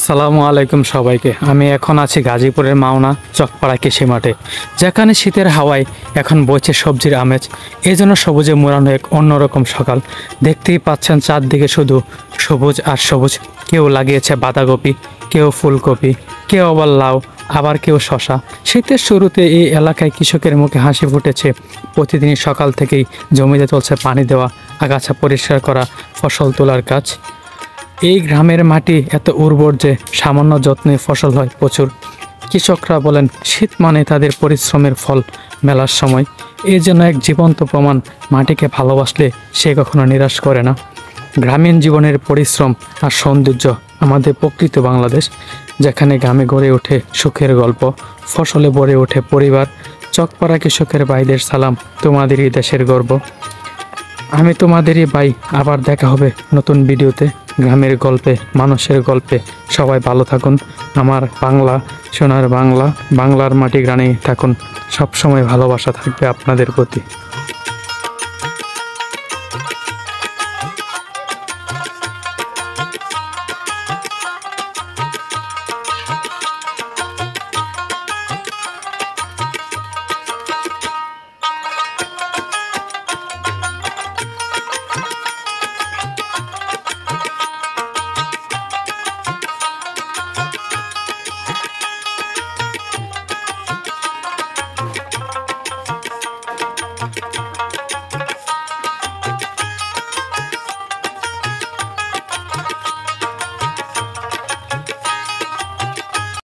আসসালামু আলাইকুম সবাইকে। আমি এখন আছি গাজীপুরের মাওনা চকপাড়া কৃষি মাঠে, যেখানে শীতের হাওয়ায় এখন বইছে সবজির আমেজ। এই জন্য সবুজে মোড়ানো এক অন্যরকম সকাল। দেখতেই পাচ্ছেন চারদিকে শুধু সবুজ আর সবুজ। কেউ লাগিয়েছে বাঁধাকপি, কেউ ফুলকপি, কেউ আবার লাউ, আবার কেউ শশা। শীতের শুরুতে এই এলাকায় কৃষকের মুখে হাসি ফুটেছে। প্রতিদিনই সকাল থেকেই জমিতে চলছে পানি দেওয়া, আগাছা পরিষ্কার করা, ফসল তোলার কাজ। এই গ্রামের মাটি এত উর্বর যে সামান্য যত্নে ফসল হয় প্রচুর। কৃষকরা বলেন শীত মানে তাদের পরিশ্রমের ফল মেলার সময়। এই যেন এক জীবন্ত প্রমাণ, মাটিকে ভালোবাসলে সে কখনো নিরাশ করে না। গ্রামীণ জীবনের পরিশ্রম আর সৌন্দর্য আমাদের প্রকৃত বাংলাদেশ, যেখানে গ্রামে গড়ে ওঠে সুখের গল্প, ফসলে ভরে ওঠে পরিবার। চকপাড়া কৃষকের ভাইদের সালাম, তোমাদেরই দেশের গর্ব। আমি তোমাদেরই ভাই। আবার দেখা হবে নতুন ভিডিওতে, গ্রামের গল্পে, মানুষের গল্পে। সবাই ভালো থাকুন। আমার বাংলা, সোনার বাংলা, বাংলার মাটি গ্রামে থাকুন। সবসময় ভালোবাসা থাকবে আপনাদের প্রতি।